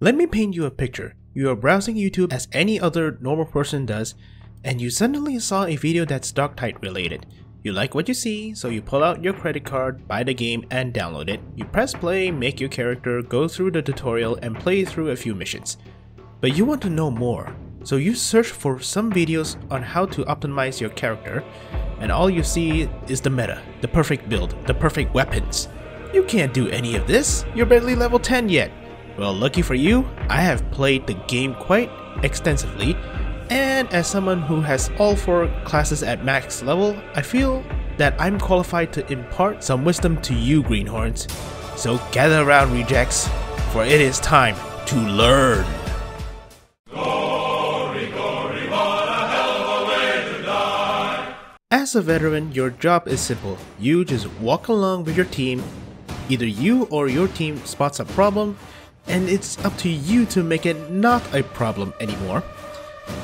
Let me paint you a picture. You are browsing YouTube as any other normal person does, and you suddenly saw a video that's Darktide related. You like what you see, so you pull out your credit card, buy the game, and download it. You press play, make your character, go through the tutorial, and play through a few missions. But you want to know more, so you search for some videos on how to optimize your character, and all you see is the meta, the perfect build, the perfect weapons. You can't do any of this, you're barely level 10 yet. Well, lucky for you, I have played the game quite extensively, and as someone who has all 4 classes at max level, I feel that I'm qualified to impart some wisdom to you greenhorns. So gather around, rejects, for it is time to learn. Glory, glory, what a hell of a way to die. As a veteran, your job is simple. You just walk along with your team. Either you or your team spots a problem, and it's up to you to make it not a problem anymore.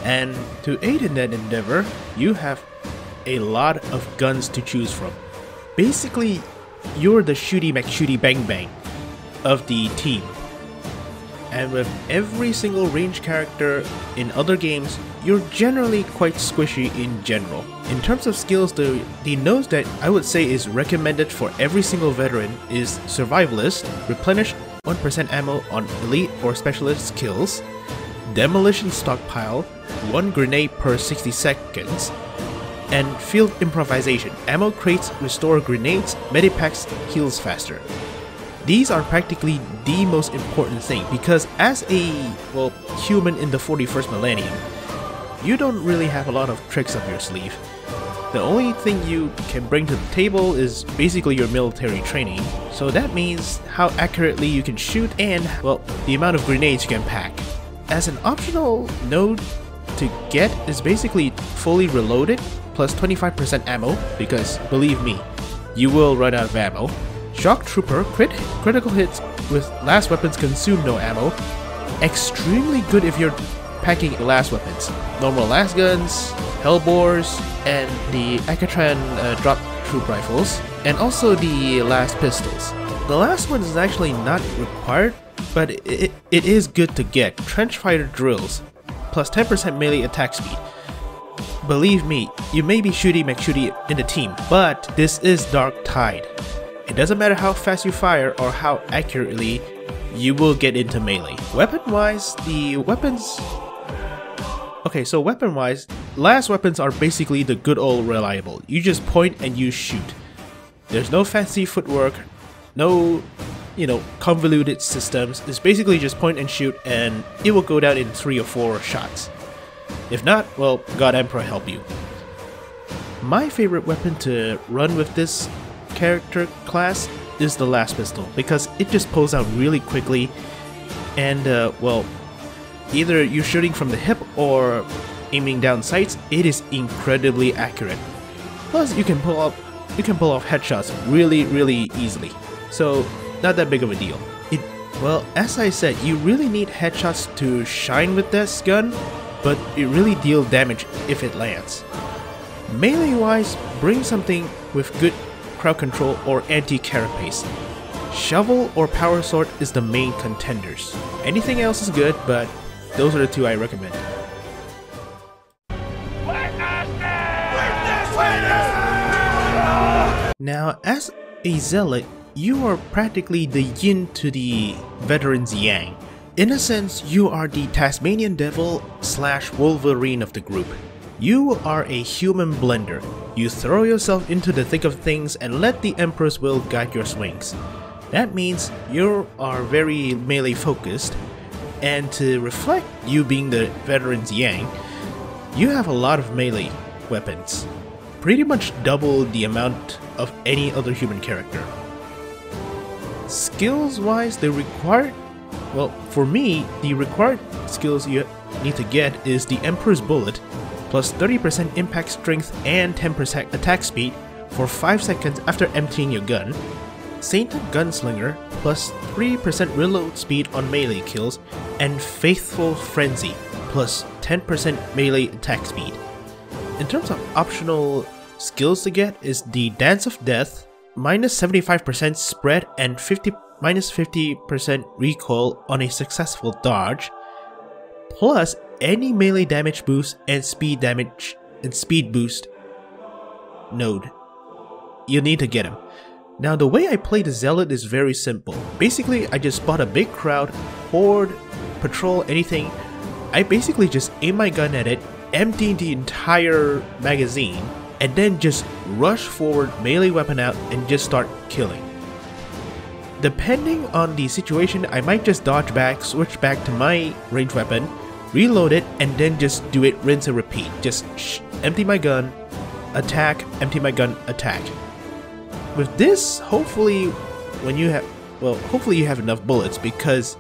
And to aid in that endeavor, you have a lot of guns to choose from. Basically, you're the shooty McShooty Bang Bang of the team. And with every single range character in other games, you're generally quite squishy in general. In terms of skills, the nose that I would say is recommended for every single veteran is Survivalist, replenish 1% ammo on elite or specialist kills, Demolition Stockpile, 1 grenade per 60 seconds, and Field Improvisation, ammo crates restore grenades, medipacks heals faster. These are practically the most important thing because as a, human in the 41st millennium, you don't really have a lot of tricks up your sleeve. The only thing you can bring to the table is basically your military training, so that means how accurately you can shoot and, the amount of grenades you can pack. As an optional node to get is basically fully reloaded plus 25% ammo, because believe me, you will run out of ammo. Shock Trooper, critical hits with last weapons consume no ammo. Extremely good if you're packing last weapons. Normal last guns, Hellbores, and the Akatran drop troop rifles, and also the last pistols. The last one is actually not required, but it is good to get. Trench Fighter Drills, plus 10% melee attack speed. Believe me, you may be shooty McShooty in the team, but this is Darktide. It doesn't matter how fast you fire or how accurately, you will get into melee. Weapon-wise, the weapons... Okay, so weapon-wise, last weapons are basically the good old reliable. You just point and you shoot. There's no fancy footwork, no, convoluted systems. It's basically just point and shoot and it will go down in 3 or 4 shots. If not, well, God Emperor help you. My favorite weapon to run with this character class is the last pistol because it just pulls out really quickly and, either you're shooting from the hip or aiming down sights, it is incredibly accurate. Plus, you can pull off headshots really easily. So, not that big of a deal. As I said, you really need headshots to shine with this gun, but it really deals damage if it lands. Melee-wise, bring something with good crowd control or anti-carapace. Shovel or power sword is the main contenders. Anything else is good, but those are the 2 I recommend. Now, as a Zealot, you are practically the yin to the veteran's yang. In a sense, you are the Tasmanian Devil / Wolverine of the group. You are a human blender. You throw yourself into the thick of things and let the Emperor's will guide your swings. That means you are very melee focused, and to reflect you being the veteran's yang, you have a lot of melee weapons. Pretty much double the amount of any other human character. Skills wise, for me, the required skills you need to get is the Emperor's Bullet, plus 30% impact strength and 10% attack speed for 5 seconds after emptying your gun, Sainted Gunslinger, plus 3% reload speed on melee kills, and Faithful Frenzy, plus 10% melee attack speed. In terms of optional skills to get is the Dance of Death, minus 75% spread and 50 minus 50% recoil on a successful dodge, plus any melee damage boost and speed damage and speed boost node. You need to get him. Now the way I play the Zealot is very simple. Basically I just spot a big crowd, horde, patrol, anything. I basically just aim my gun at it, empty the entire magazine, and then just rush forward, melee weapon out, and just start killing. Depending on the situation, I might just dodge back, switch back to my ranged weapon, reload it, and then just do it rinse and repeat. Just empty my gun, attack, empty my gun, attack. With this, hopefully you have enough bullets, because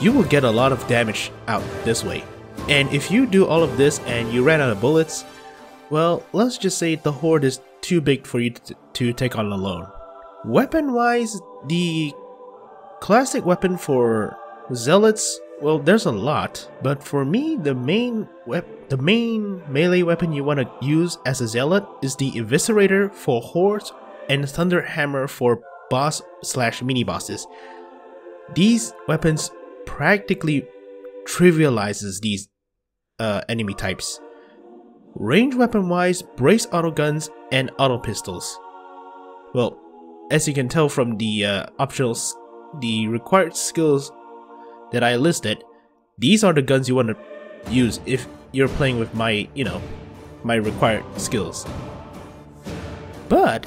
you will get a lot of damage out this way. And if you do all of this and you ran out of bullets, well, let's just say the horde is too big for you to take on alone. Weapon wise, the classic weapon for Zealots, well, there's a lot, but for me the main melee weapon you want to use as a Zealot is the Eviscerator for hordes and Thunder Hammer for boss / mini bosses. These weapons practically trivializes these enemy types. Range weapon wise, brace auto guns and auto pistols. Well, as you can tell from the the required skills that I listed, these are the guns you want to use if you're playing with my, my required skills. But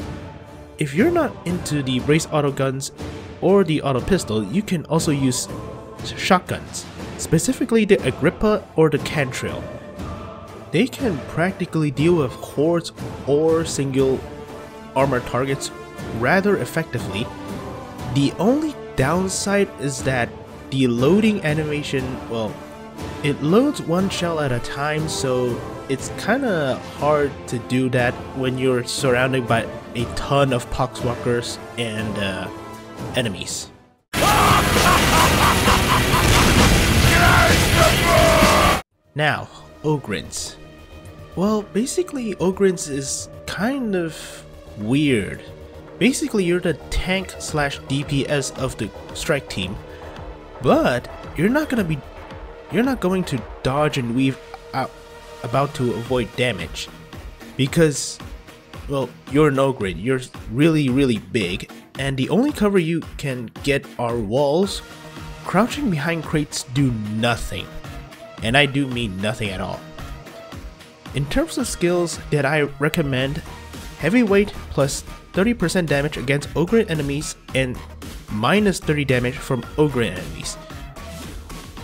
if you're not into the brace auto guns or the auto pistol, you can also use shotguns, specifically the Agrippa or the Cantrell. They can practically deal with hordes or single armor targets rather effectively. The only downside is that the loading animation, well, it loads one shell at a time, so it's kinda hard to do that when you're surrounded by a ton of poxwalkers and enemies. Now, Ogrens. Well, basically Ogrens is kind of weird. Basically you're the tank / DPS of the strike team, but you're not going to dodge and weave out about to avoid damage, because, well, you're an Ogren, you're really big, and the only cover you can get are walls. Crouching behind crates do nothing, and I do mean nothing at all. In terms of skills that I recommend, heavyweight plus 30% damage against Ogren enemies and minus 30 damage from Ogren enemies.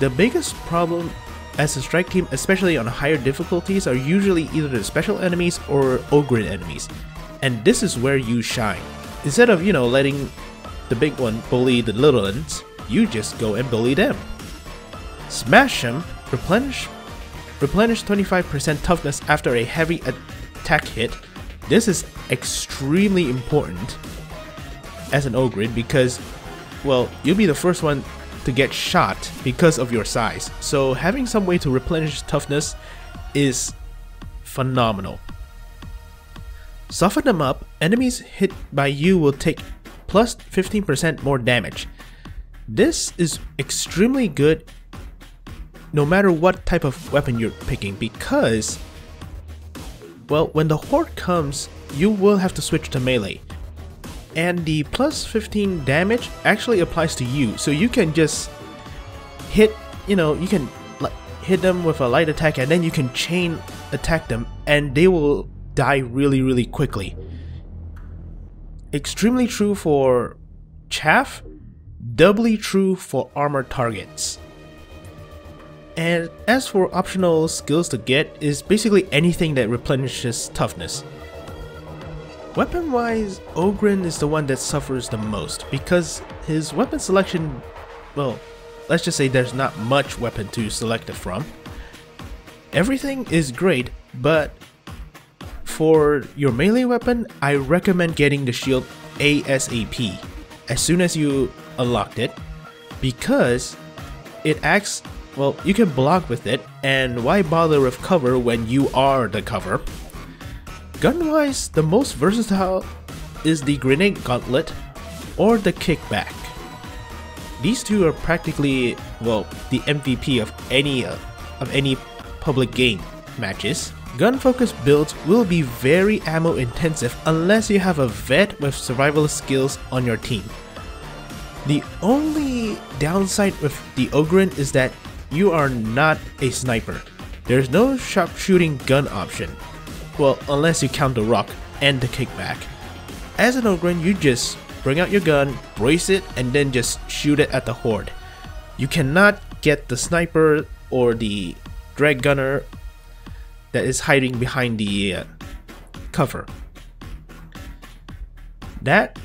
The biggest problem as a strike team, especially on higher difficulties, are usually either the special enemies or Ogren enemies, and this is where you shine. Instead of, letting the big one bully the little ones, you just go and bully them. Smash them, replenish 25% toughness after a heavy attack hit. This is extremely important as an Ogren because, well, you'll be the first one to get shot because of your size. So having some way to replenish toughness is phenomenal. Soften them up, enemies hit by you will take plus 15% more damage. This is extremely good no matter what type of weapon you're picking, because, well, when the horde comes, you will have to switch to melee. And the plus 15 damage actually applies to you, so you can just hit, you can hit them with a light attack and then you can chain attack them and they will die really quickly. Extremely true for chaff, doubly true for armored targets. And as for optional skills to get, is basically anything that replenishes toughness. Weapon wise, Ogren is the one that suffers the most because his weapon selection, well, let's just say there's not much weapon to select it from. Everything is great, but for your melee weapon, I recommend getting the shield ASAP as soon as you unlocked it, because it acts, well, you can block with it, and why bother with cover when you are the cover? Gun-wise, the most versatile is the Grenade Gauntlet or the Kickback. These two are practically, well, the MVP of any public game matches. Gun-focused builds will be very ammo intensive unless you have a vet with survival skills on your team. The only downside with the Ogren is that you are not a sniper. There's no sharpshooting gun option. Well, unless you count the rock and the kickback. As an Ogren, you just bring out your gun, brace it, and then just shoot it at the horde. You cannot get the sniper or the drag gunner that is hiding behind the cover. That,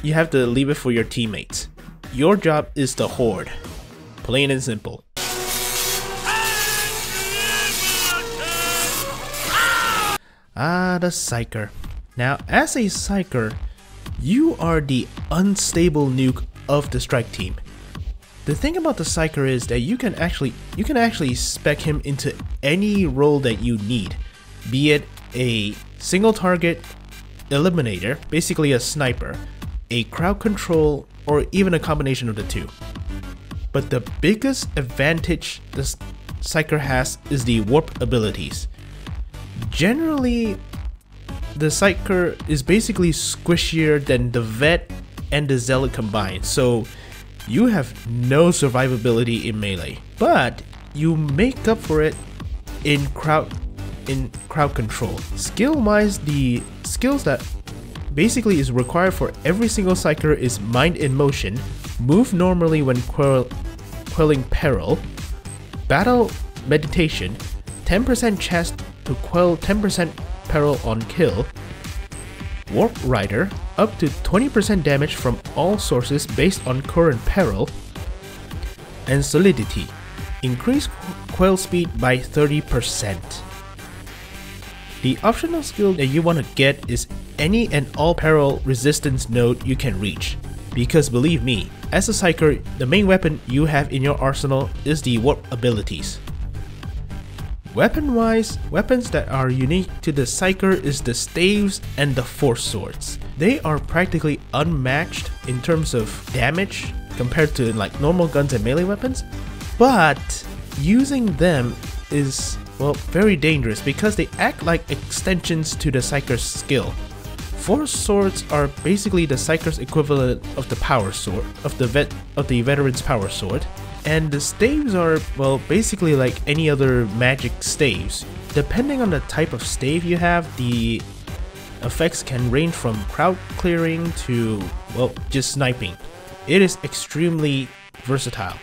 you have to leave it for your teammates. Your job is the horde. Plain and simple. The Psyker. Now, as a Psyker, you are the unstable nuke of the strike team. The thing about the Psyker is that you can actually spec him into any role that you need, be it a single target eliminator, basically a sniper, a crowd control, or even a combination of the two. But the biggest advantage the Psyker has is the warp abilities. Generally, the Psyker is basically squishier than the Vet and the Zealot combined, so you have no survivability in melee, but you make up for it in crowd control. Skill-wise, the skills that basically is required for every single Psyker is Mind in Motion, Move normally when quelling peril, Battle Meditation, 10% chance to quell 10% peril on kill, Warp Rider, up to 20% damage from all sources based on current peril, and Solidity, increase quell speed by 30%. The optional skill that you want to get is any and all peril resistance node you can reach, because believe me, as a Psyker, the main weapon you have in your arsenal is the warp abilities. Weapon-wise, weapons that are unique to the Psyker is the staves and the force swords. They are practically unmatched in terms of damage compared to like normal guns and melee weapons, but using them is, well, very dangerous because they act like extensions to the Psyker's skill. Force swords are basically the Psyker's equivalent of the power sword, of the veteran's power sword. And the staves are, well, basically like any other magic staves. Depending on the type of stave you have, the effects can range from crowd clearing to, well, just sniping. It is extremely versatile.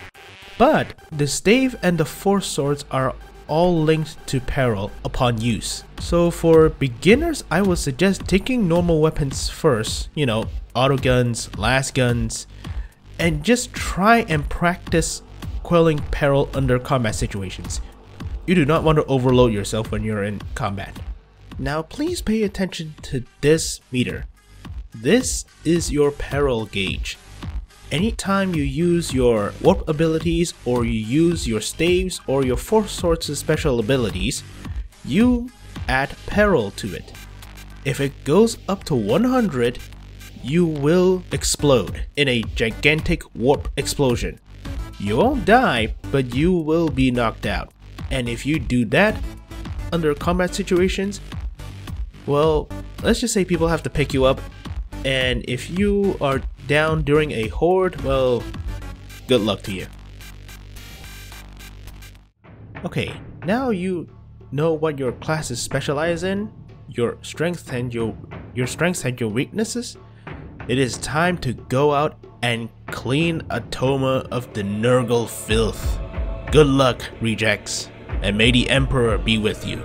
But the stave and the force swords are all linked to peril upon use. So for beginners, I would suggest taking normal weapons first, you know, auto guns, last guns, and just try and practice quelling peril under combat situations. You do not want to overload yourself when you're in combat. Now please pay attention to this meter. This is your peril gauge. Anytime you use your warp abilities or you use your staves or your force swords' special abilities, you add peril to it. If it goes up to 100, you will explode in a gigantic warp explosion. You won't die, but you will be knocked out. And if you do that under combat situations, well, let's just say people have to pick you up, and if you are down during a horde, well, good luck to you. Okay, now you know what your classes specialize in, your strengths and your weaknesses. It is time to go out and clean Atoma of the Nurgle filth. Good luck, rejects, and may the Emperor be with you.